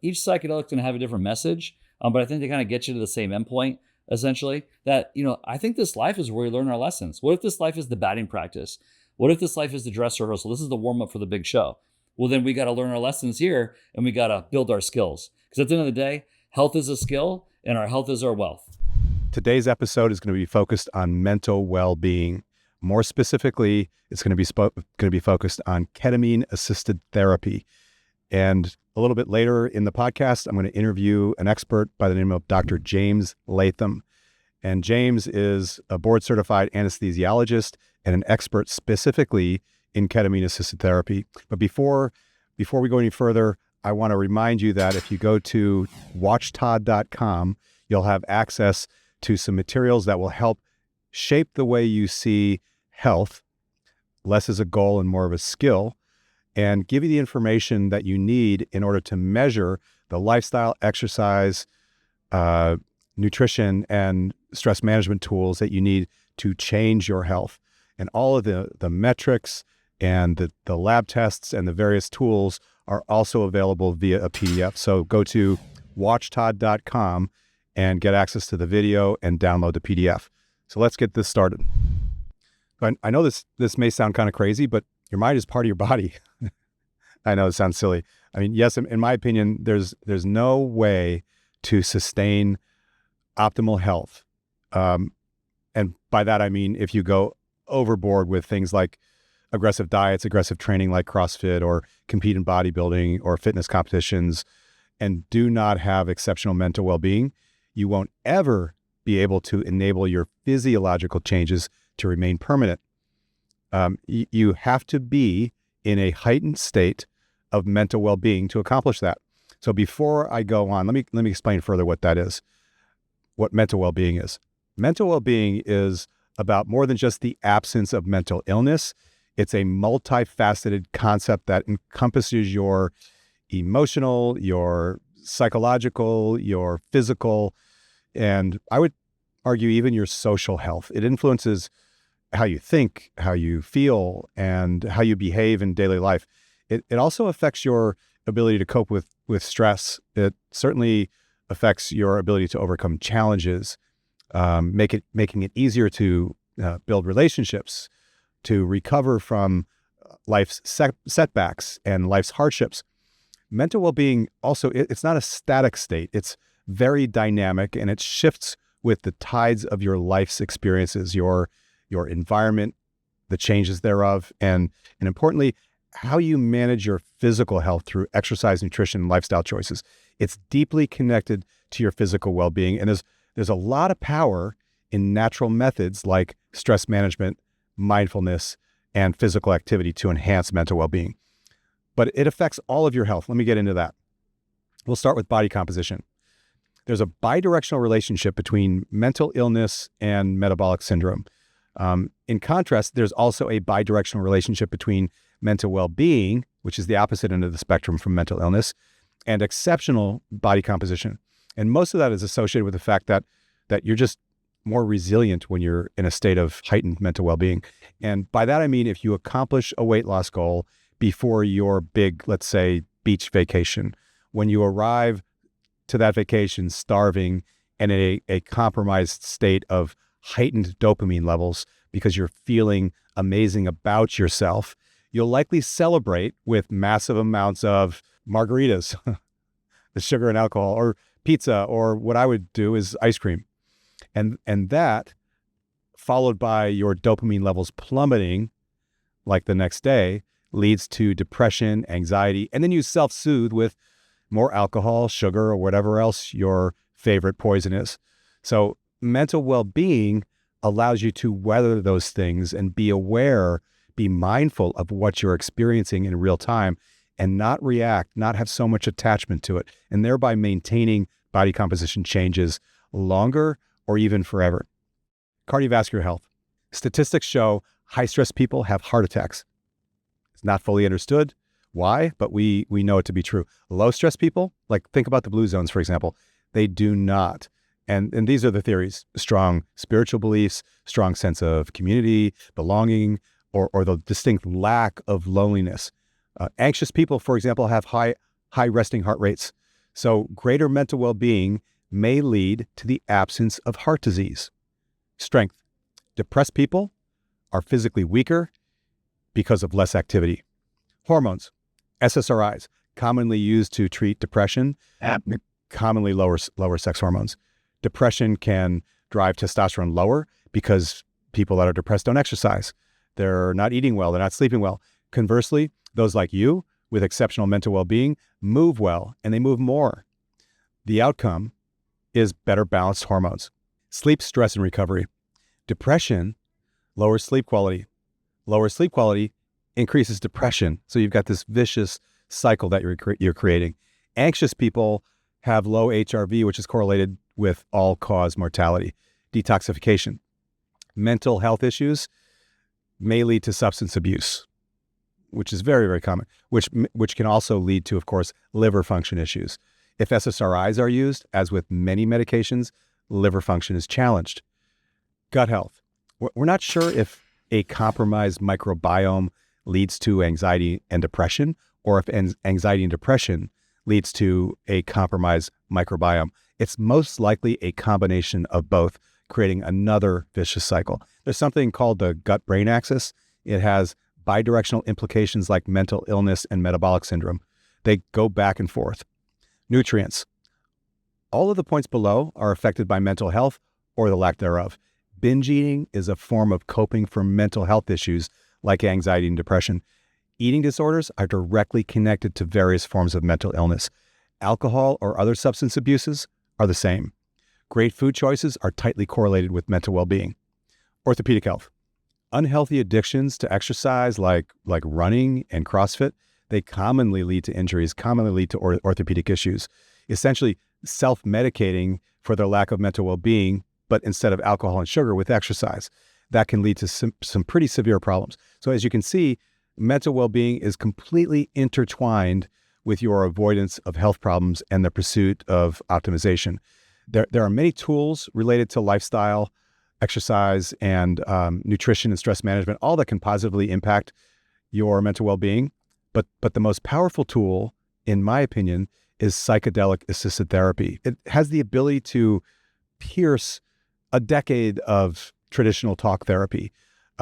each psychedelic's going to have a different message, but I think they kind of get you to the same endpoint, essentially. That, I think this life is where we learn our lessons. What if this life is the batting practice? What if this life is the dress rehearsal? This is the warm up for the big show. Well, then we got to learn our lessons here, and we got to build our skills. Because at the end of the day, health is a skill, and our health is our wealth. Today's episode is going to be focused on mental well-being. More specifically, it's going to be focused on ketamine-assisted therapy. And a little bit later in the podcast, I'm going to interview an expert by the name of Dr. James Leathem. And James is a board-certified anesthesiologist and an expert specifically in ketamine-assisted therapy. But before we go any further, I want to remind you that if you go to watchtodd.com, you'll have access to some materials that will help shape the way you see health, less as a goal and more of a skill, and give you the information that you need in order to measure the lifestyle, exercise, nutrition, and stress management tools that you need to change your health. And all of the metrics and the lab tests and the various tools are also available via a PDF. So go to watchtodd.com and get access to the video and download the PDF. So let's get this started. I know this may sound kind of crazy, but your mind is part of your body. I know it sounds silly. I mean, yes, in my opinion, there's no way to sustain optimal health. And by that, I mean, if you go overboard with things like aggressive diets, aggressive training like CrossFit, or compete in bodybuilding or fitness competitions, and do not have exceptional mental well-being, you won't ever be able to enable your physiological changes to remain permanent. You have to be in a heightened state of mental well-being to accomplish that. So before I go on, let me explain further what that is, what mental well-being is. Mental well-being is about more than just the absence of mental illness. It's a multifaceted concept that encompasses your emotional, your psychological, your physical, and I would argue even your social health. It influences how you think, how you feel, and how you behave in daily life. It also affects your ability to cope with stress. It certainly affects your ability to overcome challenges, making it easier to build relationships, to recover from life's setbacks and life's hardships. Mental well-being also, it's not a static state. It's very dynamic, and it shifts with the tides of your life's experiences, your environment, the changes thereof, and importantly, how you manage your physical health through exercise, nutrition, and lifestyle choices. It's deeply connected to your physical well-being, and there's a lot of power in natural methods like stress management, mindfulness, and physical activity to enhance mental well-being. But it affects all of your health. Let me get into that. We'll start with body composition. There's a bidirectional relationship between mental illness and metabolic syndrome. In contrast, there's also a bidirectional relationship between mental well-being, which is the opposite end of the spectrum from mental illness, and exceptional body composition. And most of that is associated with the fact that you're just more resilient when you're in a state of heightened mental well-being. And by that, I mean, if you accomplish a weight loss goal before your big, let's say, beach vacation, when you arrive to that vacation starving and in a compromised state of heightened dopamine levels because you're feeling amazing about yourself, you'll likely celebrate with massive amounts of margaritas, the sugar and alcohol, or pizza, or what I would do is ice cream. And that, followed by your dopamine levels plummeting, like the next day, leads to depression, anxiety, and then you self-soothe with more alcohol, sugar, or whatever else your favorite poison is. So mental well-being allows you to weather those things and be aware, be mindful of what you're experiencing in real time, and not react, not have so much attachment to it, and thereby maintaining body composition changes longer or even forever. Cardiovascular health. Statistics show high-stress people have heart attacks. It's not fully understood why, but we know it to be true. Low-stress people, like think about the blue zones, for example, they do not. And these are the theories: strong spiritual beliefs, strong sense of community, belonging, or the distinct lack of loneliness. Anxious people, for example, have high resting heart rates. So greater mental well-being may lead to the absence of heart disease. Strength. Depressed people are physically weaker because of less activity. Hormones. SSRIs, commonly used to treat depression, commonly lower sex hormones. Depression can drive testosterone lower because people that are depressed don't exercise. They're not eating well. They're not sleeping well. Conversely, those like you with exceptional mental well-being move well, and they move more. The outcome is better balanced hormones. Sleep, stress, and recovery. Depression lowers sleep quality. Lower sleep quality increases depression. So you've got this vicious cycle that you're creating. Anxious people have low HRV, which is correlated with all-cause mortality. Detoxification. Mental health issues may lead to substance abuse, which is very, very common, which can also lead to, of course, liver function issues. If SSRIs are used, as with many medications, liver function is challenged. Gut health. We're not sure if a compromised microbiome leads to anxiety and depression, or if anxiety and depression leads to a compromised microbiome. It's most likely a combination of both, creating another vicious cycle. There's something called the gut-brain axis. It has bidirectional implications like mental illness and metabolic syndrome. They go back and forth. Nutrients. All of the points below are affected by mental health or the lack thereof. Binge eating is a form of coping for mental health issues like anxiety and depression. Eating disorders are directly connected to various forms of mental illness. Alcohol or other substance abuses are the same. Great food choices are tightly correlated with mental well-being. Orthopedic health. Unhealthy addictions to exercise like running and CrossFit, they commonly lead to injuries, commonly lead to orthopedic issues. Essentially self-medicating for their lack of mental well-being, but instead of alcohol and sugar with exercise. That can lead to some pretty severe problems. So as you can see, mental well-being is completely intertwined with your avoidance of health problems and the pursuit of optimization. There are many tools related to lifestyle, exercise, and nutrition and stress management, all that can positively impact your mental well-being. But the most powerful tool, in my opinion, is psychedelic-assisted therapy. It has the ability to pierce a decade of traditional talk therapy.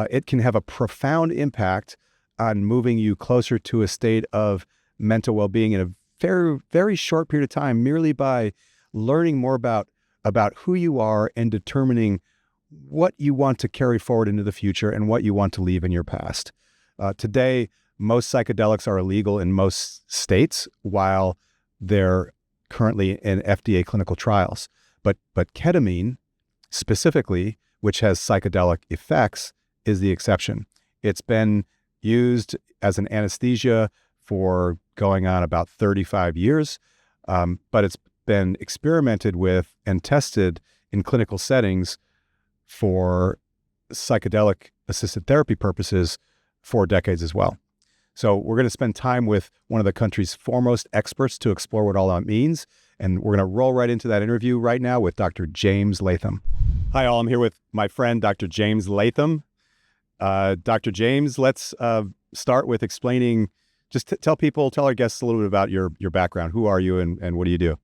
It can have a profound impact on moving you closer to a state of mental well-being in a very, very short period of time, merely by learning more about who you are and determining what you want to carry forward into the future and what you want to leave in your past. Today, most psychedelics are illegal in most states, while they're currently in FDA clinical trials. But ketamine, specifically, which has psychedelic effects, is the exception. It's been used as an anesthesia for going on about 35 years, but it's been experimented with and tested in clinical settings for psychedelic-assisted therapy purposes for decades as well. So we're going to spend time with one of the country's foremost experts to explore what all that means. And we're going to roll right into that interview right now with Dr. James Leathem. Hi, all. I'm here with my friend, Dr. James Leathem. Dr. James, let's start with explaining, just tell our guests a little bit about your background. Who are you and what do you do?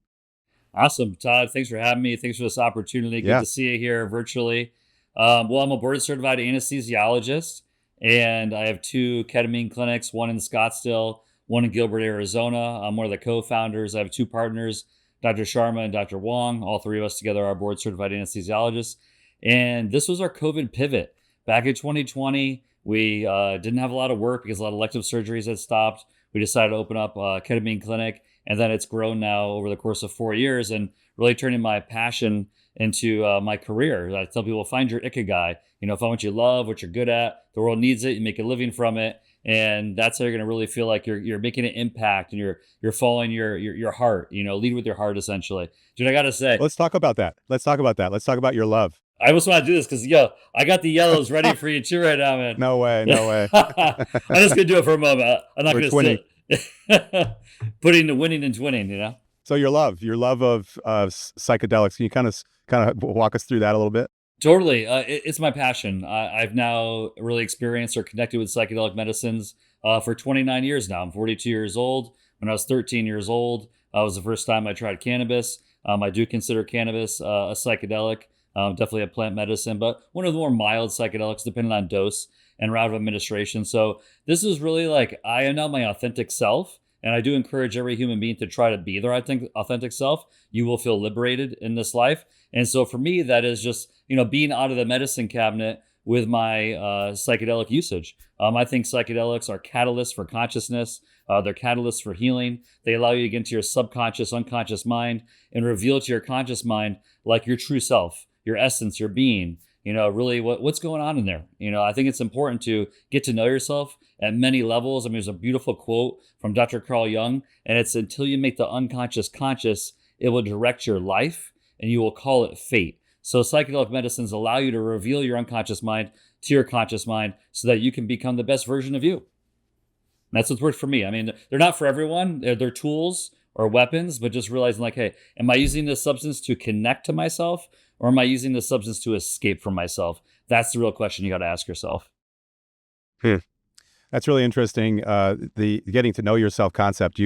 Awesome, Todd. Thanks for having me. Thanks for this opportunity. Good to see you here virtually. Well, I'm a board-certified anesthesiologist, and I have 2 ketamine clinics, one in Scottsdale, one in Gilbert, Arizona. I'm one of the co-founders. I have 2 partners, Dr. Sharma and Dr. Wong. All 3 of us together are board-certified anesthesiologists. And this was our COVID pivot. Back in 2020, we didn't have a lot of work because a lot of elective surgeries had stopped. We decided to open up a ketamine clinic, and then it's grown now over the course of 4 years and really turning my passion into my career. I tell people, find your ikigai. Find what you love, what you're good at. The world needs it. You make a living from it. And that's how you're going to really feel like you're making an impact and you're following your heart, lead with your heart, essentially. Dude, I got to say. Let's talk about that. Let's talk about your love. I just want to do this because, I got the yellows ready for you too right now, man. No way. I'm just going to do it for a moment. I'm not going to sit. Putting the winning and twinning, So your love of psychedelics, can you kind of walk us through that a little bit? Totally. It's my passion. I've now really experienced or connected with psychedelic medicines for 29 years now. I'm 42 years old. When I was 13 years old, It was the first time I tried cannabis. I do consider cannabis a psychedelic, definitely a plant medicine, but one of the more mild psychedelics depending on dose and route of administration. So this is really like, I am now my authentic self. And I do encourage every human being to try to be their authentic self. You will feel liberated in this life. And so for me, that is just, being out of the medicine cabinet with my psychedelic usage. I think psychedelics are catalysts for consciousness. They're catalysts for healing. They allow you to get into your subconscious, unconscious mind and reveal to your conscious mind like your true self, your essence, your being. Really what's going on in there. I think it's important to get to know yourself at many levels. I mean, there's a beautiful quote from Dr. Carl Jung, and it's, until you make the unconscious conscious, it will direct your life and you will call it fate. So psychedelic medicines allow you to reveal your unconscious mind to your conscious mind so that you can become the best version of you. And that's what's worked for me. I mean, they're not for everyone. They're tools or weapons, but just realizing like, hey, am I using this substance to connect to myself, or am I using this substance to escape from myself? That's the real question you got to ask yourself. That's really interesting. The getting to know yourself concept.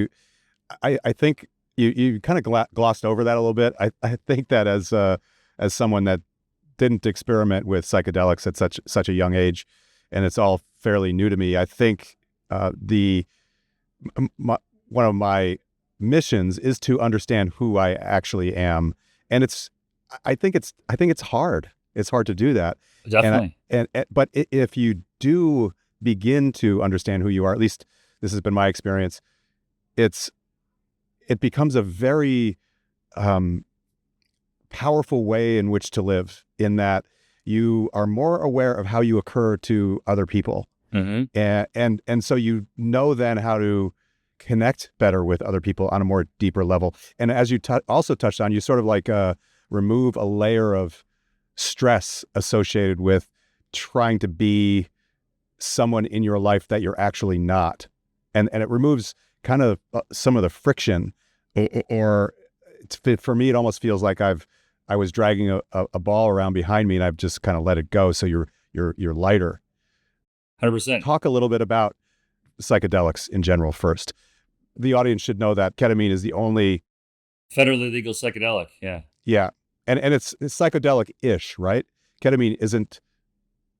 I think you kind of glossed over that a little bit. I think that as someone that didn't experiment with psychedelics at such a young age, and it's all fairly new to me, I think one of my missions is to understand who I actually am, and I think it's hard. It's hard to do that. Definitely. But if you do begin to understand who you are, at least this has been my experience, it becomes a very powerful way in which to live, in that you are more aware of how you occur to other people. Mm-hmm. And so then how to connect better with other people on a more deeper level. And as you also touched on, you sort of like remove a layer of stress associated with trying to be someone in your life that you're actually not. And it removes kind of some of the friction, or for me, it almost feels like I was dragging a ball around behind me and I've just kind of let it go. So you're lighter. 100%. Talk a little bit about psychedelics in general first. The audience should know that ketamine is the only federally legal psychedelic. Yeah. Yeah. And it's psychedelic-ish, right? Ketamine isn't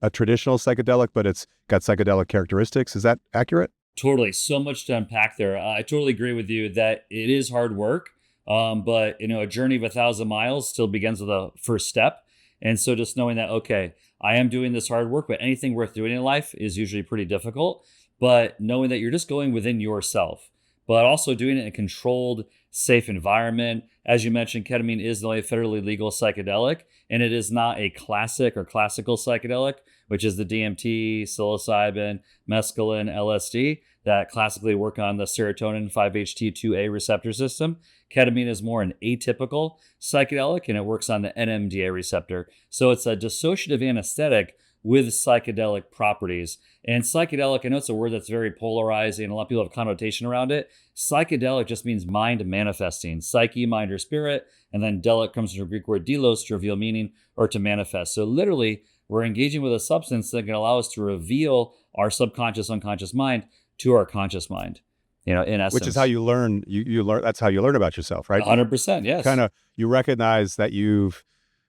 a traditional psychedelic, but it's got psychedelic characteristics. Is that accurate? Totally. So much to unpack there. I totally agree with you that it is hard work. But a journey of 1,000 miles still begins with a first step. And so just knowing that, okay, I am doing this hard work, but anything worth doing in life is usually pretty difficult. But knowing that you're just going within yourself, but also doing it in a controlled, safe environment. As you mentioned, ketamine is the only federally legal psychedelic, and it is not a classic or classical psychedelic, which is the DMT, psilocybin, mescaline, LSD, that classically work on the serotonin 5-HT2A receptor system. Ketamine is more an atypical psychedelic, and it works on the NMDA receptor. So it's a dissociative anesthetic with psychedelic properties. And psychedelic, I know it's a word that's very polarizing, and a lot of people have connotation around it. Psychedelic just means mind manifesting. Psyche, mind or spirit, and then delic comes from the Greek word delos, to reveal meaning or to manifest. So literally, we're engaging with a substance that can allow us to reveal our subconscious, unconscious mind to our conscious mind. In essence. Which is how you learn. You learn. That's how you learn about yourself, right? 100%, yes. Kind of, you recognize that you've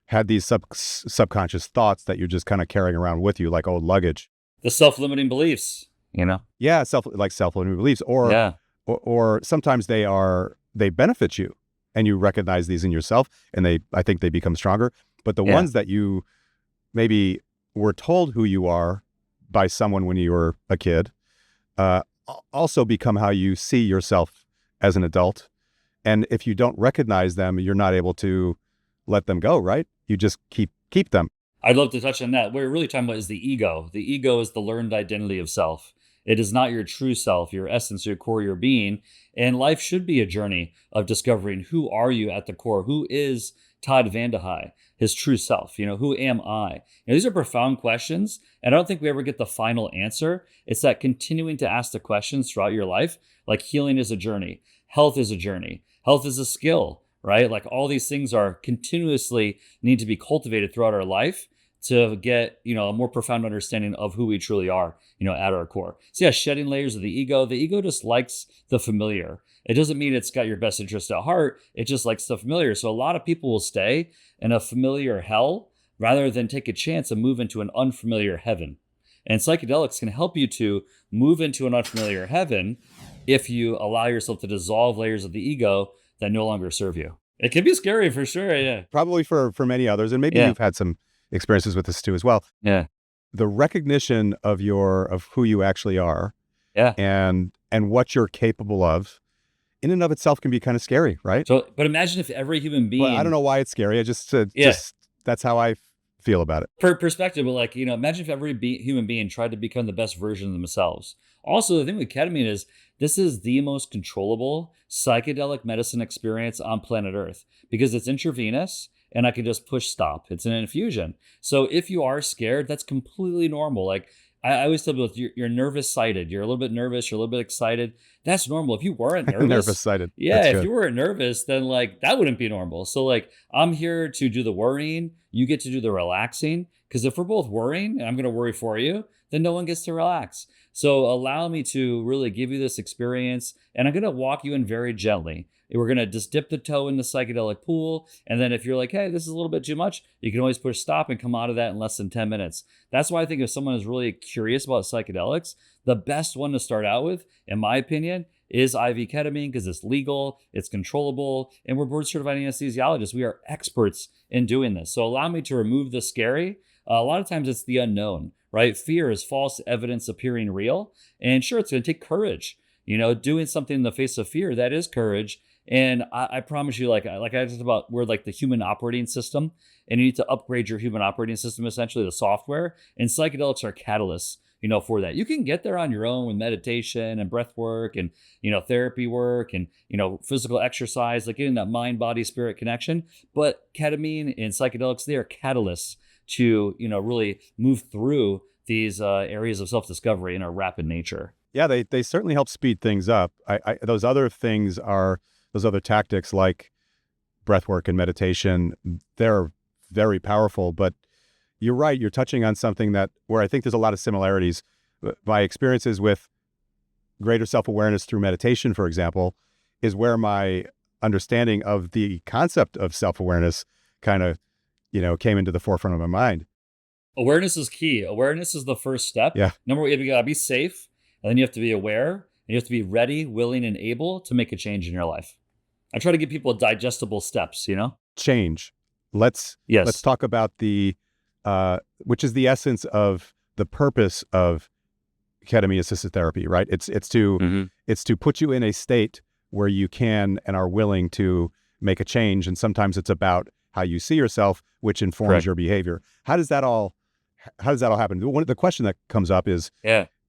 had these subconscious thoughts that you're just kind of carrying around with you like old luggage. The self-limiting beliefs, Yeah, self-limiting beliefs, or sometimes they benefit you, and you recognize these in yourself, and I think they become stronger. But the ones that you maybe were told who you are by someone when you were a kid, also become how you see yourself as an adult. And if you don't recognize them, you're not able to let them go, right? You just keep them. I'd love to touch on that. What we're really talking about is the ego. The ego is the learned identity of self. It is not your true self, your essence, your core, your being. And life should be a journey of discovering who are you at the core. Who is Todd Vande, his true self? Who am I? These are profound questions, and I don't think we ever get the final answer. It's that continuing to ask the questions throughout your life. Like, healing is a journey. Health is a journey. Health is a skill, right? Like, all these things are continuously need to be cultivated throughout our life to get, a more profound understanding of who we truly are, at our core. So yeah, shedding layers of the ego. The ego just likes the familiar. It doesn't mean it's got your best interest at heart. It just likes the familiar. So a lot of people will stay in a familiar hell rather than take a chance and move into an unfamiliar heaven. And psychedelics can help you to move into an unfamiliar heaven if you allow yourself to dissolve layers of the ego that no longer serve you. It can be scary for sure. Yeah. Probably for many others, and maybe Yeah. you've had some experiences with this too as well. Yeah. The recognition of who you actually are Yeah. and what you're capable of in and of itself can be kind of scary, right? So, but imagine if every human being, Well, I don't know why it's scary. I just Yeah. that's how I feel about it. per perspective, but like, imagine if every human being tried to become the best version of themselves. Also, the thing with ketamine is this is the most controllable psychedelic medicine experience on planet Earth because it's intravenous and I can just push stop. It's an infusion. So if you are scared, that's completely normal. Like I always tell people, you're nervous sighted. You're a little bit nervous. You're a little bit excited. That's normal. If you weren't nervous, Nervous sighted. yeah, That's if good. you weren't nervous, then like that wouldn't be normal. So like I'm here to do the worrying. You get to do the relaxing. Because if we're both worrying and I'm going to worry for you, then no one gets to relax. So allow me to really give you this experience. And I'm going to walk you in very gently. We're going to just dip the toe in the psychedelic pool. And then if you're like, hey, this is a little bit too much, you can always push stop and come out of that in less than 10 minutes. That's why I think if someone is really curious about psychedelics, the best one to start out with, in my opinion, is IV ketamine because it's legal, it's controllable, and we're board certified anesthesiologists. We are experts in doing this. So allow me to remove the scary. A lot of times it's the unknown, right? Fear is false evidence appearing real. And sure, it's going to take courage. Doing something in the face of fear, that is courage. And I promise you, like I talked about, we're like the human operating system, and you need to upgrade your human operating system, essentially the software. And psychedelics are catalysts, for that. You can get there on your own with meditation and breath work and, therapy work and, physical exercise, like getting that mind, body, spirit connection. But ketamine and psychedelics, they are catalysts to, really move through these areas of self-discovery in a rapid nature. Yeah, they certainly help speed things up. Those other tactics like breath work and meditation, they're very powerful, but you're right. You're touching on something where I think there's a lot of similarities. My experiences with greater self-awareness through meditation, for example, is where my understanding of the concept of self-awareness kind of, came into the forefront of my mind. Awareness is key. Awareness is the first step. Yeah. Number one, you gotta be safe, and then you have to be aware, and you have to be ready, willing, and able to make a change in your life. I try to give people digestible steps, Change. Let's talk about which is the essence of the purpose of ketamine-assisted therapy, right? It's to put you in a state where you can and are willing to make a change, and sometimes it's about how you see yourself, which informs Correct. your behavior. How does that all happen? The question that comes up is,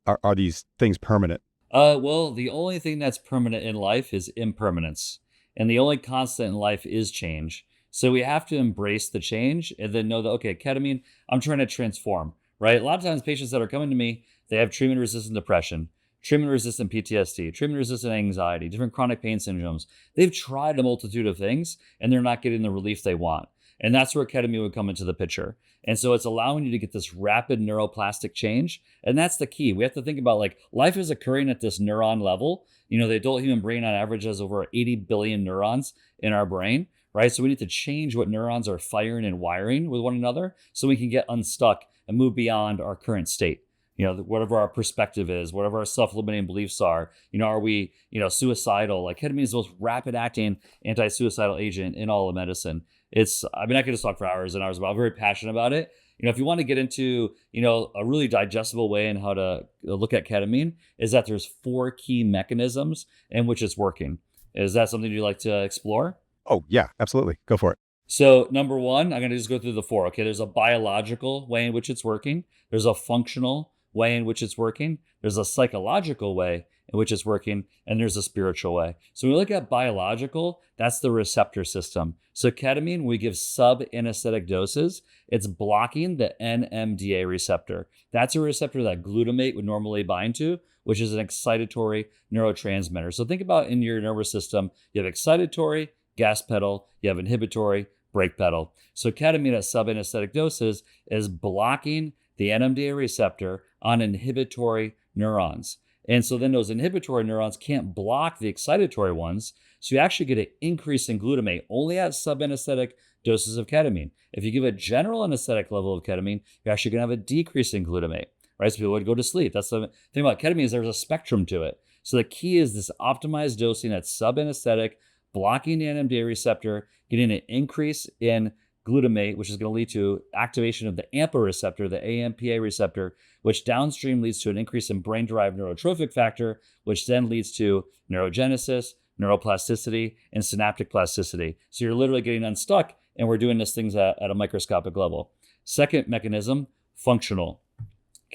are these things permanent? Well, the only thing that's permanent in life is impermanence, and the only constant in life is change. So we have to embrace the change and then know that, okay, ketamine, I'm trying to transform, right? A lot of times patients that are coming to me, they have treatment-resistant depression, treatment-resistant PTSD, treatment-resistant anxiety, different chronic pain syndromes. They've tried a multitude of things and they're not getting the relief they want. And that's where ketamine would come into the picture. And so it's allowing you to get this rapid neuroplastic change. And that's the key. We have to think about like life is occurring at this neuron level. The adult human brain on average has over 80 billion neurons in our brain, right? So we need to change what neurons are firing and wiring with one another so we can get unstuck and move beyond our current state. Whatever our perspective is, whatever our self-limiting beliefs are, are we, suicidal? Like ketamine is the most rapid acting anti-suicidal agent in all of medicine. I could just talk for hours and hours about it. I'm very passionate about it. If you want to get into, a really digestible way in how to look at ketamine is that there's 4 key mechanisms in which it's working. Is that something you'd like to explore? Oh yeah, absolutely. Go for it. So number 1, I'm going to just go through the 4. Okay. There's a biological way in which it's working. There's a functional way in which it's working. There's a psychological way in which it's working, and there's a spiritual way. So when we look at biological, that's the receptor system. So ketamine, we give sub-anesthetic doses. It's blocking the NMDA receptor. That's a receptor that glutamate would normally bind to, which is an excitatory neurotransmitter. So think about in your nervous system, you have excitatory, gas pedal, you have inhibitory, brake pedal. So ketamine at sub-anesthetic doses is blocking the NMDA receptor on inhibitory neurons. And so then those inhibitory neurons can't block the excitatory ones. So you actually get an increase in glutamate only at subanesthetic doses of ketamine. If you give a general anesthetic level of ketamine, you're actually going to have a decrease in glutamate, right? So people would go to sleep. That's the thing about ketamine, is there's a spectrum to it. So the key is this optimized dosing at subanesthetic, blocking the NMDA receptor, getting an increase in glutamate, which is going to lead to activation of the AMPA receptor, the AMPA receptor, which downstream leads to an increase in brain-derived neurotrophic factor, which then leads to neurogenesis, neuroplasticity, and synaptic plasticity. So you're literally getting unstuck, and we're doing these things at a microscopic level. Second mechanism, functional.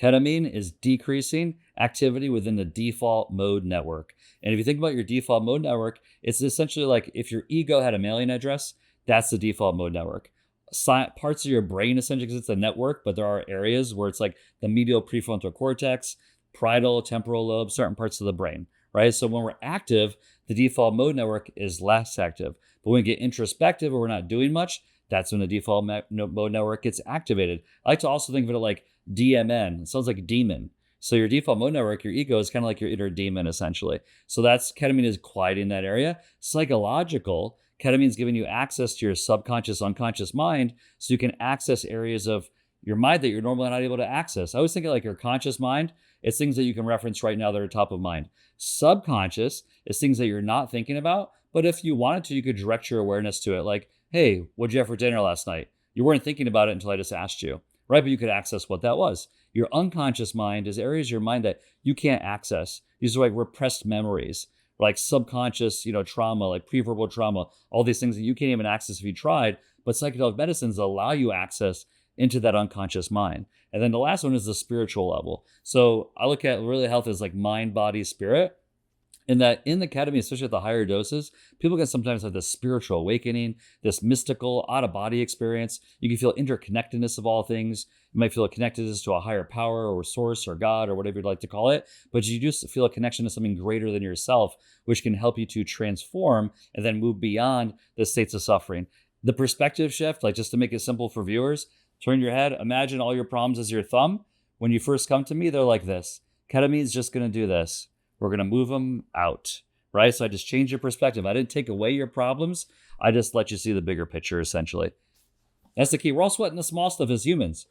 Ketamine is decreasing activity within the default mode network. And if you think about your default mode network, it's essentially like if your ego had a mailing address, that's the default mode network. Parts of your brain, essentially, because it's a network, but there are areas where it's like the medial prefrontal cortex, parietal, temporal lobe, certain parts of the brain, right? So when we're active, the default mode network is less active. But when we get introspective or we're not doing much, that's when the default mode network gets activated. I like to also think of it like DMN. It sounds like demon. So your default mode network, your ego, is kind of like your inner demon, essentially. So that's ketamine is quieting that area. Psychological, ketamine is giving you access to your subconscious, unconscious mind, so you can access areas of your mind that you're normally not able to access. I always think of like your conscious mind. It's things that you can reference right now that are top of mind. Subconscious is things that you're not thinking about, but if you wanted to, you could direct your awareness to it. Like, hey, what'd you have for dinner last night? You weren't thinking about it until I just asked you, right? But you could access what that was. Your unconscious mind is areas of your mind that you can't access. These are like repressed memories, like subconscious, trauma, like preverbal trauma, all these things that you can't even access if you tried, but psychedelic medicines allow you access into that unconscious mind. And then the last one is the spiritual level. So I look at really health as like mind, body, spirit. And that in the ketamine, especially at the higher doses, people can sometimes have this spiritual awakening, this mystical out-of-body experience. You can feel interconnectedness of all things. You might feel a connectedness to a higher power or source or God or whatever you'd like to call it. But you just feel a connection to something greater than yourself, which can help you to transform and then move beyond the states of suffering. The perspective shift, like just to make it simple for viewers, turn your head, imagine all your problems as your thumb. When you first come to me, they're like this. Ketamine's just going to do this. We're going to move them out, right? So I just changed your perspective. I didn't take away your problems. I just let you see the bigger picture, essentially. That's the key. We're all sweating the small stuff as humans,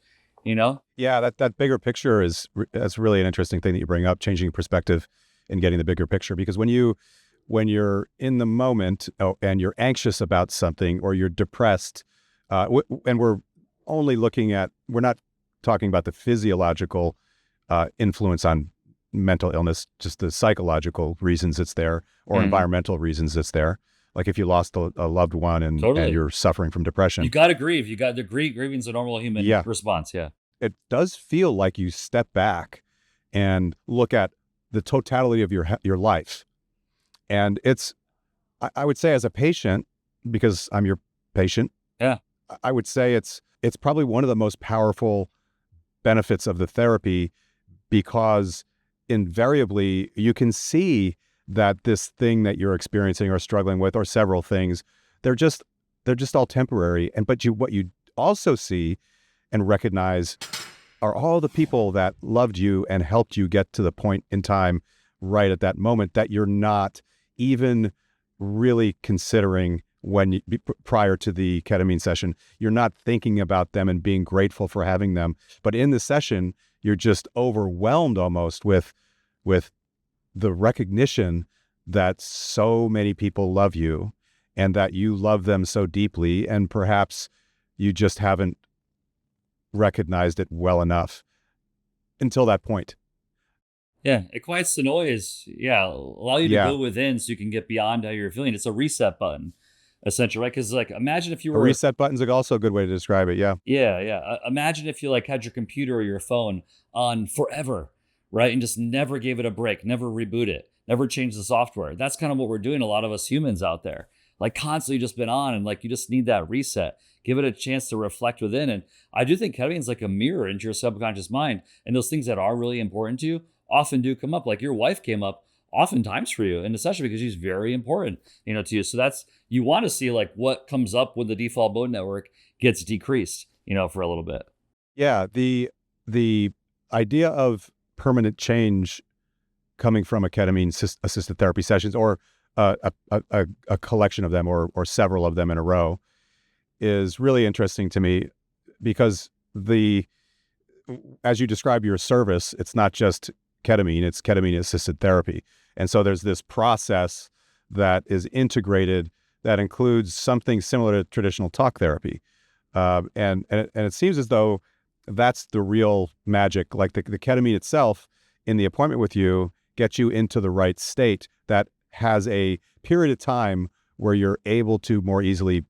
Yeah, that bigger picture that's really an interesting thing that you bring up, changing perspective and getting the bigger picture. Because when you're in the moment and you're anxious about something or you're depressed, and we're not talking about the physiological influence on mental illness, just the psychological reasons it's there or environmental reasons it's there. Like if you lost a loved one and you're suffering from depression. You got to grieve. You got the grieving's a normal human response. Yeah. It does feel like you step back and look at the totality of your life. And I would say as a patient, because I'm your patient, I would say it's probably one of the most powerful benefits of the therapy, because invariably you can see that this thing that you're experiencing or struggling with, or several things, they're just all temporary. But what you also see and recognize are all the people that loved you and helped you get to the point in time right at that moment that you're not even really considering prior to the ketamine session. You're not thinking about them and being grateful for having them. But in the session, you're just overwhelmed almost with the recognition that so many people love you and that you love them so deeply, and perhaps you just haven't recognized it well enough until that point. Yeah, it quiets the noise. Yeah, allow you to go within so you can get beyond how you're feeling. It's a reset button, essentially, right? Because like, imagine if you were... A reset button's also a good way to describe it, yeah. Yeah. Imagine if you like had your computer or your phone on forever, right? And just never gave it a break, never reboot it, never changed the software. That's kind of what we're doing, a lot of us humans out there. Like constantly just been on, and like you just need that reset. Give it a chance to reflect within. And I do think ketamine is like a mirror into your subconscious mind. And those things that are really important to you often do come up. Like your wife came up oftentimes for you in the session because she's very important, to you. So that's, you want to see like what comes up when the default mode network gets decreased, for a little bit. Yeah. The idea of permanent change coming from a ketamine-assisted therapy sessions, or a collection of them, or several of them in a row, is really interesting to me, because as you describe your service, it's not just ketamine, it's ketamine-assisted therapy. And so there's this process that is integrated that includes something similar to traditional talk therapy. And it seems as though that's the real magic. Like the ketamine itself in the appointment with you gets you into the right state that has a period of time where you're able to more easily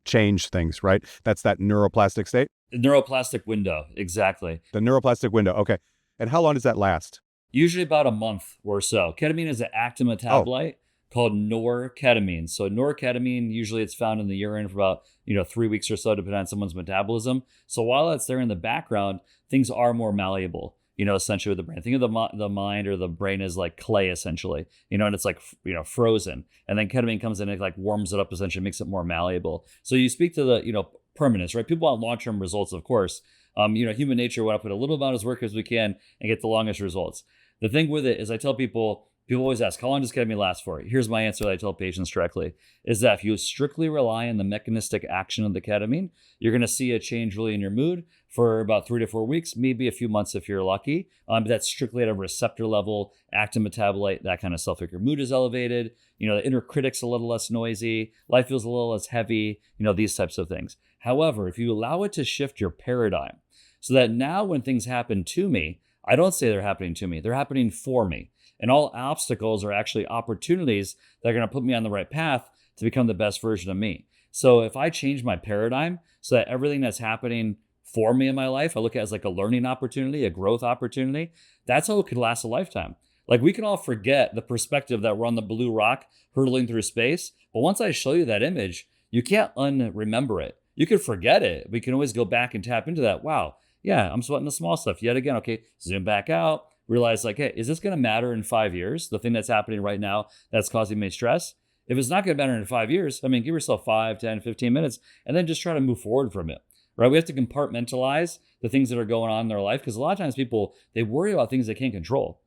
change things, right? That's that neuroplastic state? The neuroplastic window, exactly. The neuroplastic window, okay. And how long does that last? Usually about a month or so. Ketamine is an active metabolite called norketamine. So norketamine, usually it's found in the urine for about 3 weeks or so, depending on someone's metabolism. So while it's there in the background, things are more malleable, essentially with the brain. Think of the mind or the brain as like clay, essentially, and it's like, frozen. And then ketamine comes in and like warms it up, essentially makes it more malleable. So you speak to the, permanence, right? People want long-term results, of course. Human nature, we want to put a little amount of work as we can and get the longest results. The thing with it is I tell people always ask, how long does ketamine last for? Here's my answer that I tell patients directly, is that if you strictly rely on the mechanistic action of the ketamine, you're going to see a change really in your mood for about 3 to 4 weeks, maybe a few months if you're lucky. But that's strictly at a receptor level, active metabolite, that kind of stuff. Like your mood is elevated, the inner critic's a little less noisy, life feels a little less heavy, these types of things. However, if you allow it to shift your paradigm so that now when things happen to me, I don't say they're happening to me, they're happening for me. And all obstacles are actually opportunities that are going to put me on the right path to become the best version of me. So if I change my paradigm so that everything that's happening for me in my life, I look at it as like a learning opportunity, a growth opportunity, that's how it could last a lifetime. Like we can all forget the perspective that we're on the blue rock hurtling through space. But once I show you that image, you can't unremember it. You could forget it. We can always go back and tap into that. Wow. Yeah, I'm sweating the small stuff yet again. Okay, zoom back out. Realize like, hey, is this going to matter in 5 years? The thing that's happening right now that's causing me stress? If it's not going to matter in 5 years, give yourself 5, 10, 15 minutes, and then just try to move forward from it, right? We have to compartmentalize the things that are going on in their life, because a lot of times people, they worry about things they can't control.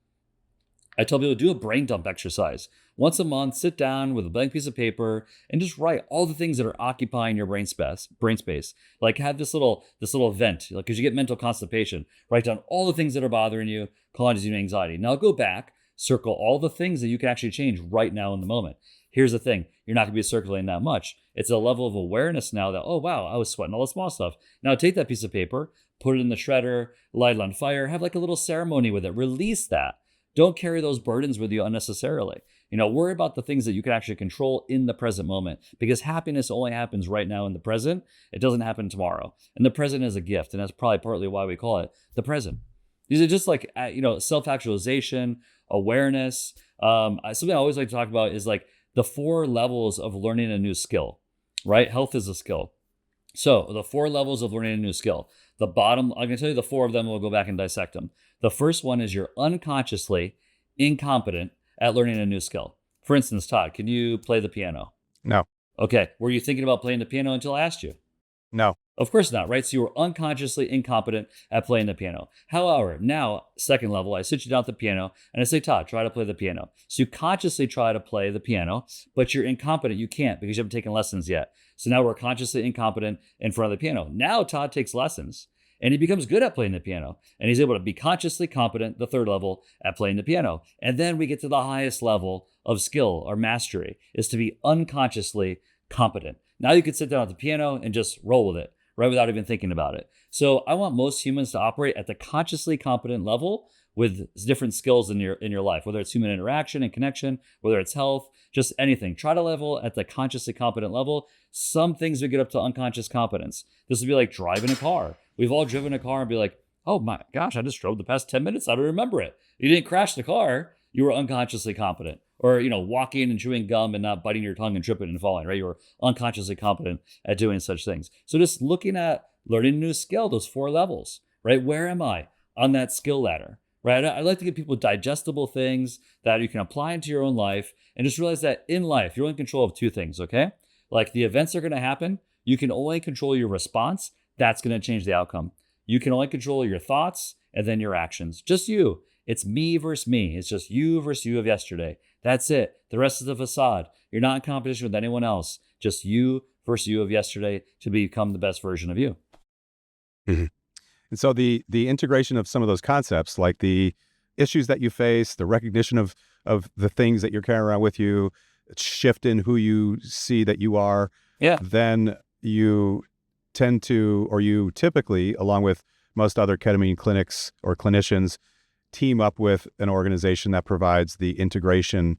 I tell people, do a brain dump exercise. Once a month, sit down with a blank piece of paper and just write all the things that are occupying your brain space. Like have this little vent, like because you get mental constipation. Write down all the things that are bothering you, causing you anxiety. Now go back, circle all the things that you can actually change right now in the moment. Here's the thing, you're not going to be circulating that much. It's a level of awareness now that, oh wow, I was sweating all the small stuff. Now take that piece of paper, put it in the shredder, light it on fire, have like a little ceremony with it, release that. Don't carry those burdens with you unnecessarily. Worry about the things that you can actually control in the present moment, because happiness only happens right now in the present. It doesn't happen tomorrow. And the present is a gift. And that's probably partly why we call it the present. These are just like, self-actualization, awareness. Something I always like to talk about is like the 4 levels of learning a new skill, right? Health is a skill. So the 4 levels of learning a new skill. The bottom, I'm going to tell you the 4 of them. We'll go back and dissect them. The first one is you're unconsciously incompetent at learning a new skill. For instance, Todd, can you play the piano? No. Okay. Were you thinking about playing the piano until I asked you? No. Of course not, right? So you were unconsciously incompetent at playing the piano. However, now, second level, I sit you down at the piano and I say, Todd, try to play the piano. So you consciously try to play the piano, but you're incompetent. You can't because you haven't taken lessons yet. So now we're consciously incompetent in front of the piano. Now Todd takes lessons and he becomes good at playing the piano. And he's able to be consciously competent, the 3rd level, at playing the piano. And then we get to the highest level of skill or mastery, is to be unconsciously competent. Now you could sit down at the piano and just roll with it, right, without even thinking about it. So I want most humans to operate at the consciously competent level with different skills in your life, whether it's human interaction and connection, whether it's health, just anything. Try to level at the consciously competent level. Some things we get up to unconscious competence. This would be like driving a car. We've all driven a car and be like, oh my gosh, I just drove the past 10 minutes. I don't remember it. You didn't crash the car. You were unconsciously competent. Or, walking and chewing gum and not biting your tongue and tripping and falling, right? You were unconsciously competent at doing such things. So just looking at learning a new skill, those 4 levels, right? Where am I on that skill ladder, right? I like to give people digestible things that you can apply into your own life, and just realize that in life, you're in control of 2 things, okay? Like the events are going to happen. You can only control your response. That's going to change the outcome. You can only control your thoughts and then your actions, just you. It's me versus me. It's just you versus you of yesterday. That's it. The rest is the facade. You're not in competition with anyone else. Just you versus you of yesterday to become the best version of you. Mhm. And so the integration of some of those concepts, like the issues that you face, the recognition of the things that you're carrying around with you, shift in who you see that you are, Yeah. then you tend to, or you typically, along with most other ketamine clinics or clinicians, team up with an organization that provides the integration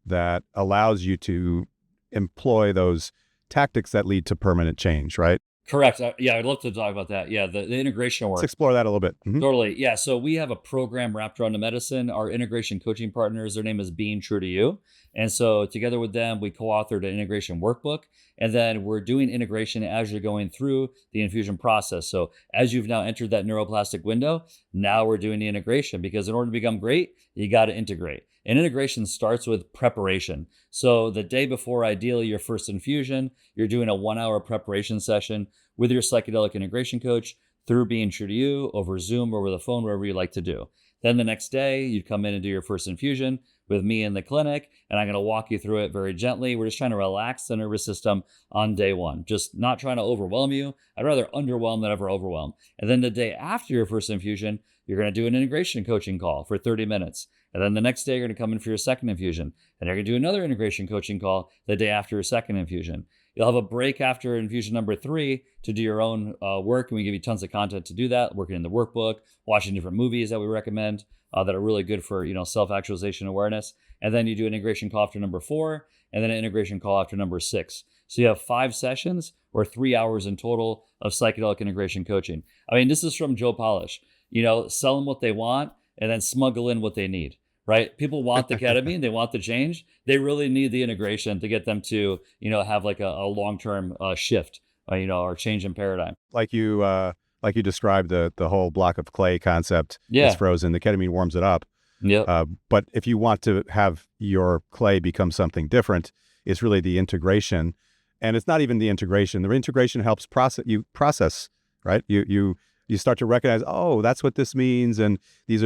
that allows you to employ those tactics that lead to permanent change, right? Correct. Yeah, I'd love to talk about that. Yeah, the integration Let's work. explore that a little bit. Totally. Yeah. So we have a program wrapped around the medicine. Our integration coaching partners, their name is Being True to You. And so together with them, we co-authored an integration workbook. And then we're doing integration as you're going through the infusion process. So as you've now entered that neuroplastic window, now we're doing the integration, because in order to become great, you got to integrate. And integration starts with preparation. So the day before, ideally, your first infusion, you're doing a 1 hour preparation session with your psychedelic integration coach through Being True to You, over Zoom, over the phone, wherever you like to do. Then the next day, you'd come in and do your first infusion with me in the clinic, and I'm going to walk you through it very gently. We're just trying to relax the nervous system on day one, just not trying to overwhelm you. I'd rather underwhelm than ever overwhelm. And then the day after your first infusion, you're going to do an integration coaching call for 30 minutes. And then the next day, you're going to come in for your second infusion, and you're going to do another integration coaching call the day after your second infusion. You'll have a break after infusion number 3 to do your own work, and we give you tons of content to do that, working in the workbook, watching different movies that we recommend that are really good for self-actualization awareness. And then you do an integration call after number 4, and then an integration call after number 6. So you have 5 sessions or 3 hours in total of psychedelic integration coaching. I mean, this is from Joe Polish. Sell them what they want and then smuggle in what they need. Right? People want the ketamine, they want the change. They really need the integration to get them to, have like a long-term shift, or change in paradigm. Like you described the whole block of clay concept. Yeah. It's frozen. The ketamine warms it up. Yep. But if you want to have your clay become something different, it's really the integration. And it's not even the integration. The integration helps process, right? You start to recognize, oh, that's what this means. And these are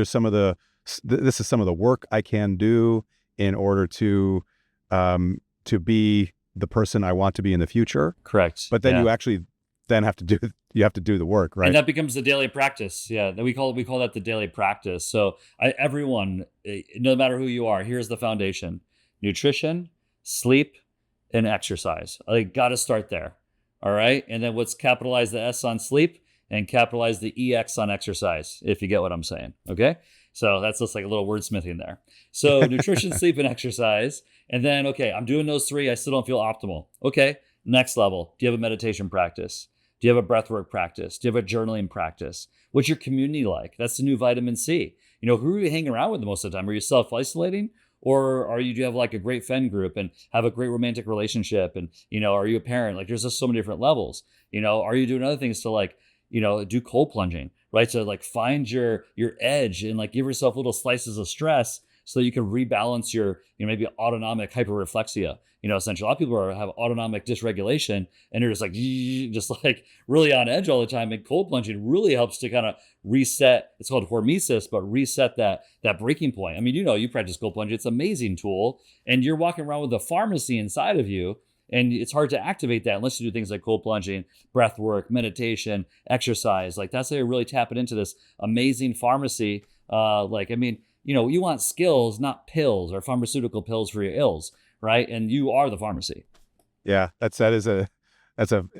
this is some of the work I can do in order to be the person I want to be in the future. Correct. But then you actually have to do the work, right? And that becomes the daily practice. Yeah, we call that the daily practice. So everyone, no matter who you are, here's the foundation: nutrition, sleep, and exercise. I got to start there. All right, and then let's capitalize the S on sleep and capitalize the EX on exercise, if you get what I'm saying. Okay. So that's just like a little wordsmithing there. So nutrition, sleep, and exercise. And then, okay, I'm doing those 3. I still don't feel optimal. Okay, next level. Do you have a meditation practice? Do you have a breathwork practice? Do you have a journaling practice? What's your community like? That's the new vitamin C. Who are you hanging around with most of the time? Are you self-isolating? Or do you have like a great friend group and have a great romantic relationship? And, are you a parent? Like there's just so many different levels. Are you doing other things to do cold plunging? Right. So like find your edge and like give yourself little slices of stress so that you can rebalance your, maybe autonomic hyperreflexia. Essentially a lot of people have autonomic dysregulation and they're just like really on edge all the time. And cold plunging really helps to kind of reset. It's called hormesis, but reset that breaking point. I mean, you practice cold plunging. It's an amazing tool. And you're walking around with a pharmacy inside of you. And it's hard to activate that unless you do things like cold plunging, breath work, meditation, exercise. Like that's how you're really tapping into this amazing pharmacy. You want skills, not pills or pharmaceutical pills for your ills, right? And you are the pharmacy. Yeah, that's a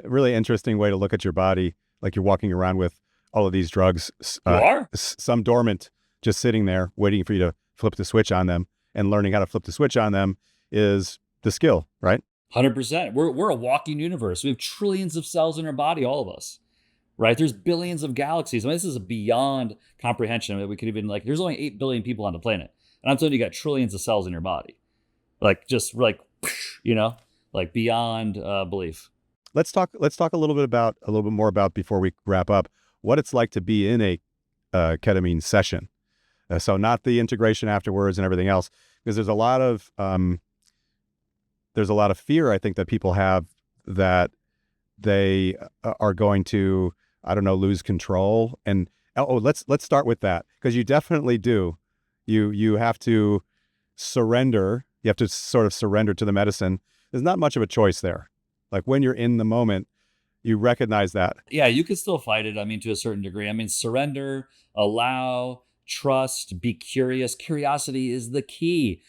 really interesting way to look at your body. Like you're walking around with all of these drugs. You are? Some dormant, just sitting there waiting for you to flip the switch on them. And learning how to flip the switch on them is the skill, right? 100%. We're a walking universe. We have trillions of cells in our body, all of us, right? There's billions of galaxies. I mean, this is beyond comprehension that we could even there's only 8 billion people on the planet. And I'm telling you, got trillions of cells in your body. Beyond belief. Let's talk a little bit more about before we wrap up, what it's like to be in a ketamine session. So not the integration afterwards and everything else, because there's a lot of fear, I think, that people have that they are going to, lose control. And let's start with that, because you definitely do You have to surrender. You have to sort of surrender to the medicine. There's not much of a choice there. Like when you're in the moment, you recognize that. Yeah, you can still fight it. I mean, to a certain degree. I mean, surrender, allow, trust, be curious. Curiosity is the key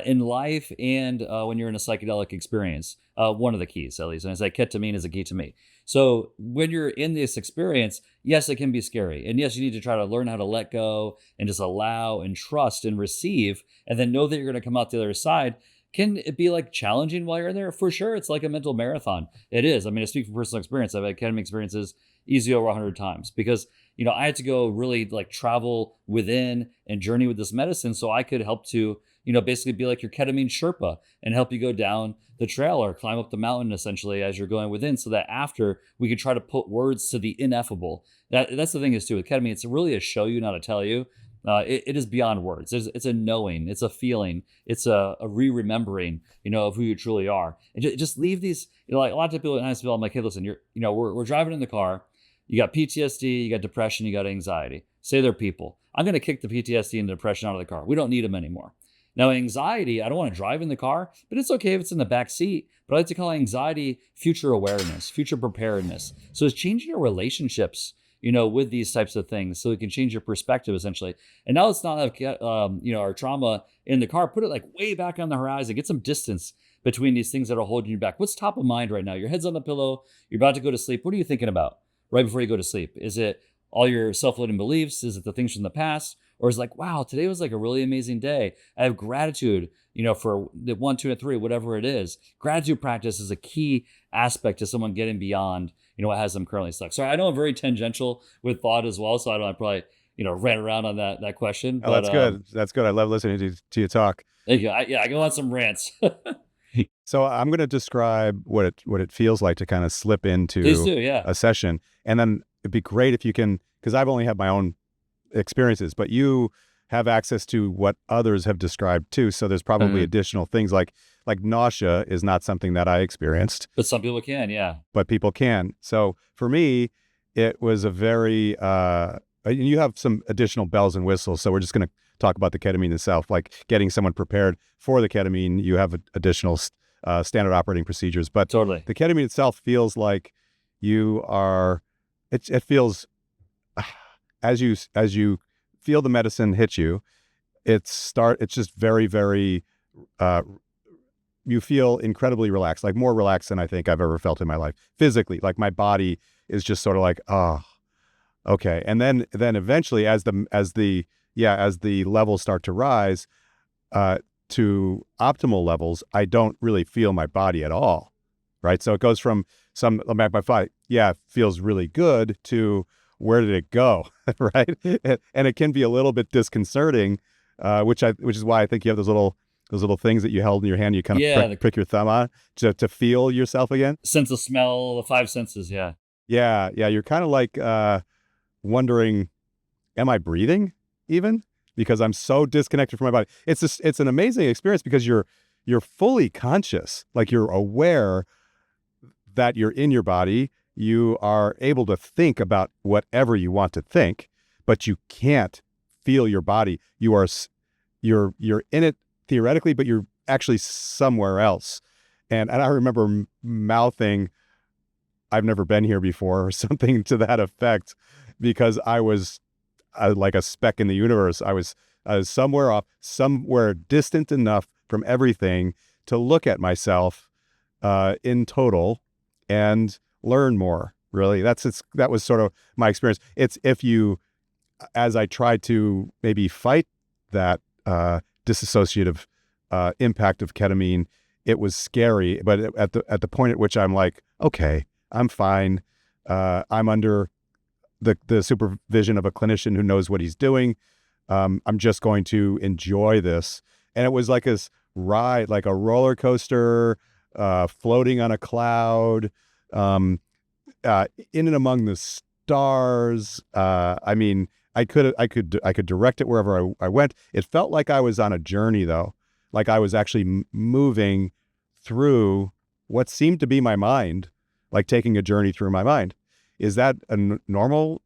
in life and when you're in a psychedelic experience. One of the keys, at least. And I say ketamine is a key to me. So when you're in this experience, yes, it can be scary. And yes, you need to try to learn how to let go and just allow and trust and receive, and then know that you're going to come out the other side. Can it be like challenging while you're in there? For sure. It's like a mental marathon. It is. I mean, I speak from personal experience. I've had ketamine experiences easy over 100 times because, I had to go really like travel within and journey with this medicine so I could help to, basically be like your ketamine Sherpa and help you go down the trail or climb up the mountain essentially as you're going within, so that after we could try to put words to the ineffable. That's the thing is too with ketamine. It's really a show you, not a tell you. It is beyond words. It's a knowing. It's a feeling. It's a re-remembering, of who you truly are. And just leave these, like a lot of people, I'm like, hey, listen, we're driving in the car. You got PTSD, you got depression, you got anxiety. Say they're people. I'm going to kick the PTSD and the depression out of the car. We don't need them anymore. Now, anxiety, I don't want to drive in the car, but it's okay if it's in the back seat. But I like to call anxiety future awareness, future preparedness. So it's changing your relationships, with these types of things, so it can change your perspective essentially. And now let's not have, our trauma in the car. Put it like way back on the horizon. Get some distance between these things that are holding you back. What's top of mind right now? Your head's on the pillow. You're about to go to sleep. What are you thinking about right before you go to sleep? Is it all your self-limiting beliefs? Is it the things from the past? Or is it like, wow, today was like a really amazing day. I have gratitude, for the 1, 2, and 3, whatever it is. Gratitude practice is a key aspect to someone getting beyond, what has them currently stuck. So I know I'm very tangential with thought as well. So I probably, ran around on that question. Oh, that's good. That's good. I love listening to you talk. Thank you. I go on some rants. So I'm going to describe what it feels like to kind of slip into Please do, yeah. a session. And then it'd be great if you can, because I've only had my own experiences, but you have access to what others have described too. So there's probably additional things like nausea is not something that I experienced. But some people can, yeah. But people can. So for me, it was a very, you have some additional bells and whistles. So we're just going to talk about the ketamine itself, like getting someone prepared for the ketamine. You have additional standard operating procedures, but totally. The ketamine itself feels like you are, it feels, as you feel the medicine hit you, it's just very, very, you feel incredibly relaxed, like more relaxed than I think I've ever felt in my life. Physically, like my body is just sort of like, oh, okay. And then eventually as the levels start to rise to optimal levels, I don't really feel my body at all. Right. So it goes from my body, it feels really good, to where did it go? Right. And it can be a little bit disconcerting, which is why I think you have those little things that you held in your hand. You kind of prick your thumb on to feel yourself again. Sense of smell, the 5 senses. Yeah. Yeah. Yeah. You're kind of like wondering, am I breathing even? Because I'm so disconnected from my body. It's an amazing experience because you're fully conscious, like you're aware that you're in your body. You are able to think about whatever you want to think, but you can't feel your body. You're in it theoretically, but you're actually somewhere else. And I remember mouthing, "I've never been here before," or something to that effect, because I was like a speck in the universe. I was somewhere off, somewhere distant enough from everything to look at myself in total and learn more. Really, that was sort of my experience. It's as I tried to maybe fight that dissociative impact of ketamine, it was scary. But at the point at which I'm like, okay, I'm fine. I'm under the supervision of a clinician who knows what he's doing. I'm just going to enjoy this. And it was like this ride, like a roller coaster, floating on a cloud, in and among the stars. I mean, I could direct it wherever I went. It felt like I was on a journey, though, like I was actually moving through what seemed to be my mind, like taking a journey through my mind. Is that a normal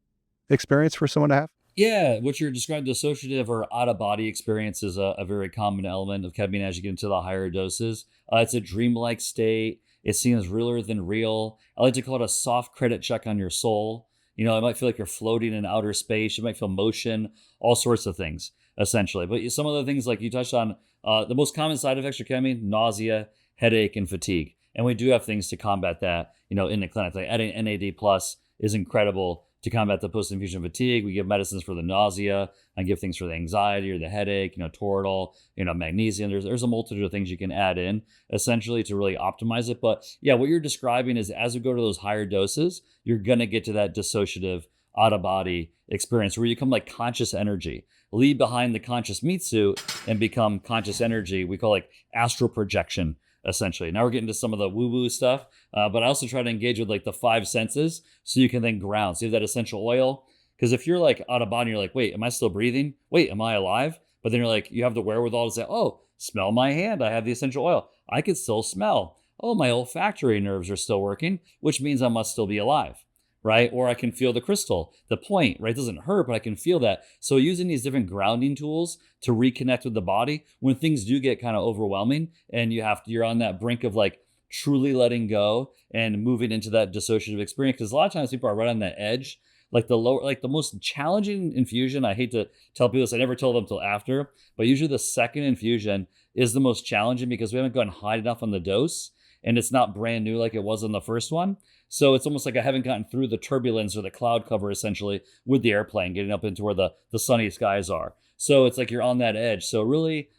experience for someone to have? Yeah, what you're describing, dissociative or out of body experience, is a very common element of ketamine as you get into the higher doses. It's a dreamlike state. It's seen as realer than real. I like to call it a soft credit check on your soul. It might feel like you're floating in outer space. You might feel motion, all sorts of things, essentially. But some of the things like you touched on, the most common side effects of ketamine: nausea, headache, and fatigue. And we do have things to combat that, in the clinic. Like adding NAD plus is incredible to combat the post-infusion fatigue. We give medicines for the nausea and give things for the anxiety or the headache, Toradol, magnesium. There's a multitude of things you can add in essentially to really optimize it. But yeah, what you're describing is as we go to those higher doses, you're going to get to that dissociative out of body experience where you become like conscious energy, leave behind the conscious meat suit and become conscious energy. We call like astral projection. Essentially. Now we're getting to some of the woo-woo stuff, but I also try to engage with like the five senses so you can then ground. So you have that essential oil. Because if you're like out of body, you're like, wait, am I still breathing? Wait, am I alive? But then you're like, you have the wherewithal to say, oh, smell my hand. I have the essential oil. I can still smell. Oh, my olfactory nerves are still working, which means I must still be alive. Right? Or I can feel the crystal, the point, right? It doesn't hurt, but I can feel that. So using these different grounding tools to reconnect with the body when things do get kind of overwhelming and you're on that brink of like truly letting go and moving into that dissociative experience. Because a lot of times people are right on that edge, like the most challenging infusion. I hate to tell people this, I never tell them till after, but usually the second infusion is the most challenging because we haven't gone high enough on the dose and it's not brand new like it was in the first one. So it's almost like I haven't gotten through the turbulence or the cloud cover essentially with the airplane, getting up into where the sunny skies are. So it's like you're on that edge. So really,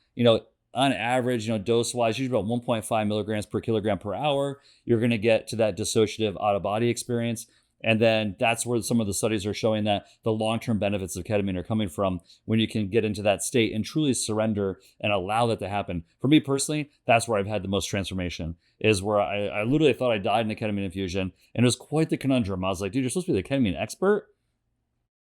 on average, dose wise, usually about 1.5 milligrams per kilogram per hour, you're going to get to that dissociative out of body experience. And then that's where some of the studies are showing that the long-term benefits of ketamine are coming from when you can get into that state and truly surrender and allow that to happen. For me personally, that's where I've had the most transformation, is where I literally thought I died in a ketamine infusion. And it was quite the conundrum. I was like, dude, you're supposed to be the ketamine expert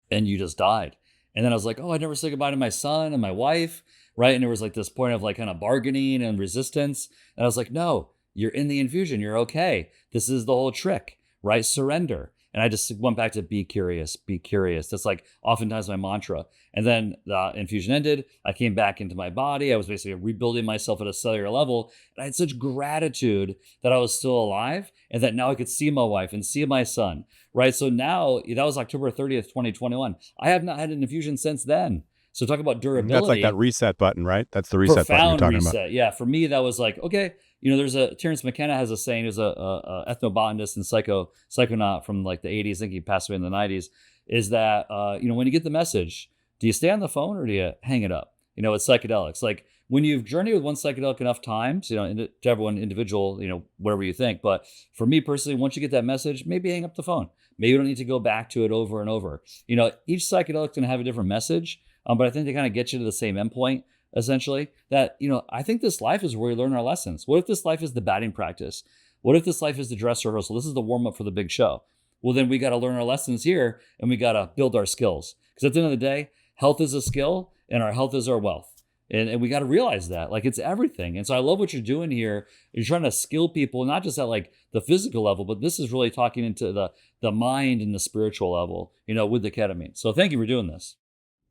and you just died. And then I was like, oh, I never said goodbye to my son and my wife, right? And there was like this point of like kind of bargaining and resistance. And I was like, no, you're in the infusion. You're okay. This is the whole trick, right? Surrender. And I just went back to be curious, be curious. That's like oftentimes my mantra. And then the infusion ended. I came back into my body. I was basically rebuilding myself at a cellular level. And I had such gratitude that I was still alive and that now I could see my wife and see my son, right? So now, that was October 30th, 2021. I have not had an infusion since then. So talk about durability. That's like that reset button, right? That's the reset button you're talking reset. about. Yeah, for me, that was like, okay, there's Terrence McKenna has a saying, who's a ethnobotanist and psychonaut from like the 80s, I think he passed away in the 90s, is that, when you get the message, do you stay on the phone or do you hang it up? It's psychedelics. Like when you've journeyed with one psychedelic enough times, to everyone individual, whatever you think. But for me personally, once you get that message, maybe hang up the phone. Maybe you don't need to go back to it over and over. Each psychedelic can have a different message, but I think they kind of get you to the same endpoint. Essentially, that, I think this life is where we learn our lessons. What if this life is the batting practice? What if this life is the dress rehearsal? This is the warm up for the big show. Well, then we got to learn our lessons here and we got to build our skills. Because at the end of the day, health is a skill and our health is our wealth. And we got to realize that, like, it's everything. And so I love what you're doing here. You're trying to skill people, not just at like the physical level, but this is really talking into the mind and the spiritual level, with the ketamine. So thank you for doing this.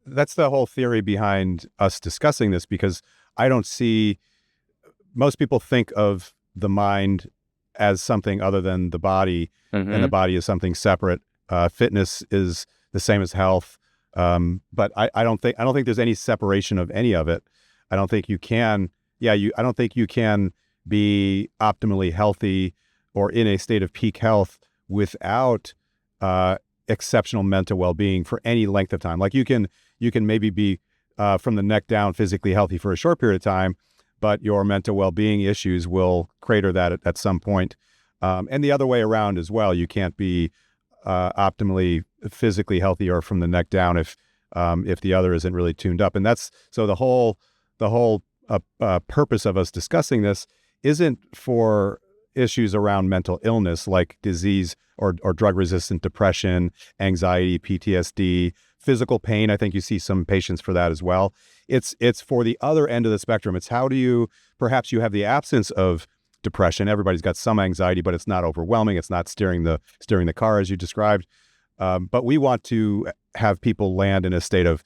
That's the whole theory behind us discussing this, because I don't see, most people think of the mind as something other than the body, and the body is something separate. Fitness is the same as health. But I don't think there's any separation of any of it. I don't think you can, I don't think you can be optimally healthy or in a state of peak health without exceptional mental well-being for any length of time. Like you can maybe be from the neck down physically healthy for a short period of time, but your mental well-being issues will crater that at some point. And the other way around as well. You can't be optimally physically healthy or from the neck down if the other isn't really tuned up. And that's so the whole purpose of us discussing this isn't for issues around mental illness like disease or drug-resistant depression, anxiety, PTSD, physical pain. I think you see some patients for that as well. It's for the other end of the spectrum. It's how do you, perhaps you have the absence of depression. Everybody's got some anxiety, but it's not overwhelming. It's not steering the car as you described. But we want to have people land in a state of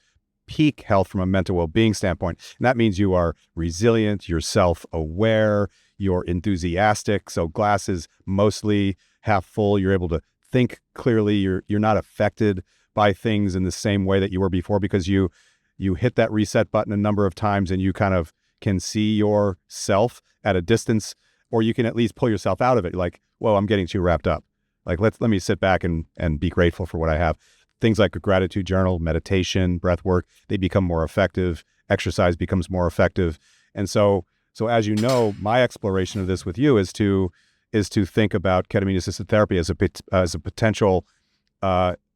peak health from a mental well-being standpoint. And that means you are resilient, you're self-aware, you're enthusiastic. So glass is mostly half full. You're able to think clearly. You're not affected by things in the same way that you were before, because you hit that reset button a number of times and you kind of can see yourself at a distance, or you can at least pull yourself out of it. Like, whoa, I'm getting too wrapped up. Like, let me sit back and be grateful for what I have. Things like a gratitude journal, meditation, breath work, they become more effective. Exercise becomes more effective. And so as you know, my exploration of this with you is to think about ketamine-assisted therapy as a potential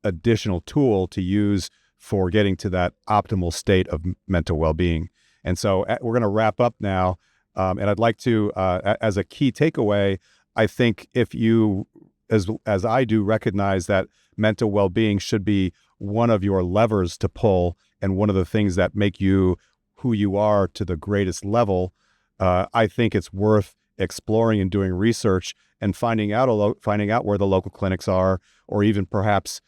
additional tool to use for getting to that optimal state of mental well-being. And so we're going to wrap up now. And I'd like to, as a key takeaway, I think if you, as I do, recognize that mental well-being should be one of your levers to pull and one of the things that make you who you are to the greatest level, I think it's worth exploring and doing research and finding out where the local clinics are, or even perhaps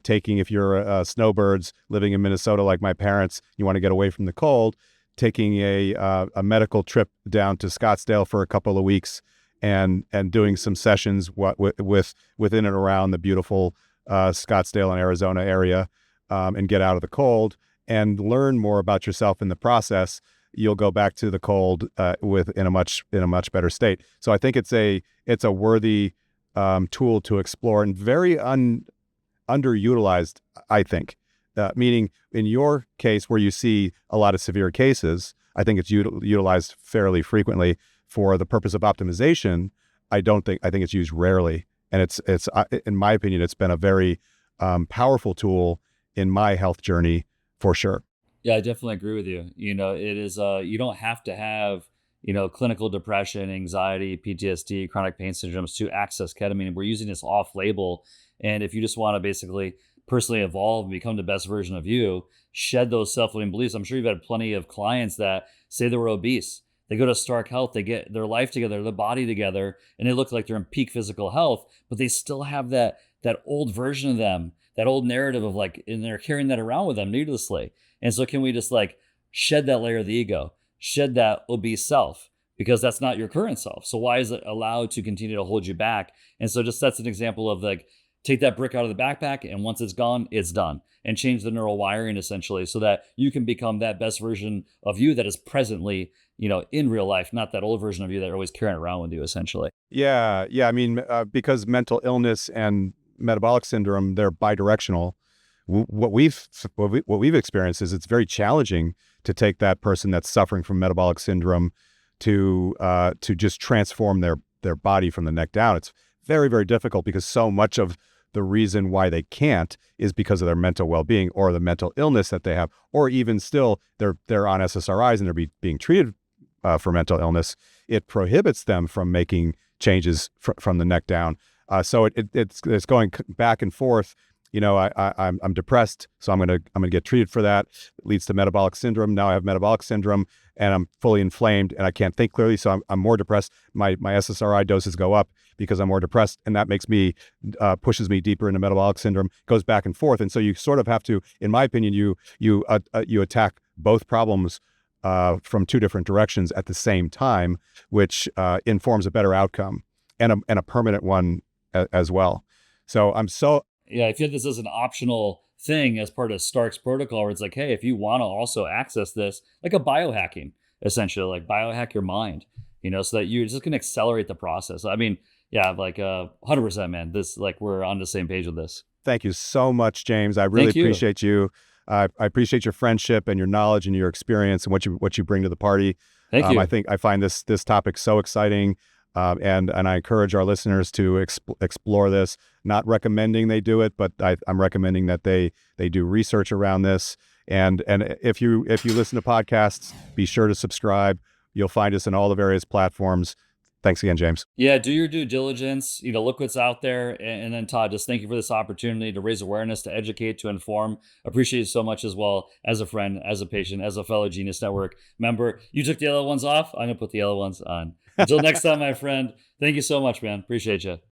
taking, if you're snowbirds living in Minnesota like my parents, you want to get away from the cold, taking a medical trip down to Scottsdale for a couple of weeks and doing some sessions within and around the beautiful Scottsdale and Arizona area, and get out of the cold and learn more about yourself in the process. You'll go back to the cold in a much better state. So I think it's a worthy tool to explore, and very underutilized, I think. Meaning, in your case, where you see a lot of severe cases, I think it's utilized fairly frequently for the purpose of optimization. I think it's used rarely, and it's in my opinion, it's been a very powerful tool in my health journey for sure. Yeah, I definitely agree with you. It is, you don't have to have, clinical depression, anxiety, PTSD, chronic pain syndromes to access ketamine. We're using this off label. And if you just want to basically personally evolve and become the best version of you, shed those self-limiting beliefs. I'm sure you've had plenty of clients that say they were obese. They go to Stark Health, they get their life together, their body together, and they look like they're in peak physical health, but they still have that old version of them, that old narrative of and they're carrying that around with them needlessly. And so can we just shed that layer of the ego, shed that obese self, because that's not your current self. So why is it allowed to continue to hold you back? And so just that's an example of take that brick out of the backpack, and once it's gone, it's done, and change the neural wiring essentially so that you can become that best version of you that is presently, in real life, not that old version of you that you're always carrying around with you essentially. Yeah. I mean, because mental illness and metabolic syndrome, they're bidirectional. What we've experienced is it's very challenging to take that person that's suffering from metabolic syndrome to just transform their body from the neck down. It's very, very difficult, because so much of the reason why they can't is because of their mental well-being or the mental illness that they have, or even still they're on SSRIs and they're being treated for mental illness. It prohibits them from making changes from the neck down. So it's going back and forth. I'm depressed, so I'm gonna get treated for that. It leads to metabolic syndrome. Now I have metabolic syndrome, and I'm fully inflamed, and I can't think clearly, so I'm more depressed. My SSRI doses go up because I'm more depressed, and that makes me pushes me deeper into metabolic syndrome. Goes back and forth, and so you sort of have to, in my opinion, you attack both problems from two different directions at the same time, which informs a better outcome and a permanent one as well. So Yeah, I feel this as an optional thing as part of Stark's protocol, where it's hey, if you want to also access this, like a biohacking, essentially, biohack your mind, so that you're just going to accelerate the process. I mean, yeah, 100%, man. This, we're on the same page with this. Thank you so much, James. I really appreciate you. I appreciate your friendship and your knowledge and your experience and what you bring to the party. Thank you. I find this topic so exciting. And I encourage our listeners to explore this. Not recommending they do it, but I'm recommending that they do research around this. And if you listen to podcasts, be sure to subscribe. You'll find us in all the various platforms. Thanks again, James. Yeah, do your due diligence. Look what's out there. And then Todd, just thank you for this opportunity to raise awareness, to educate, to inform. Appreciate it so much as well, as a friend, as a patient, as a fellow Genius Network member. You took the yellow ones off. I'm going to put the yellow ones on. Until next time, my friend, thank you so much, man. Appreciate you.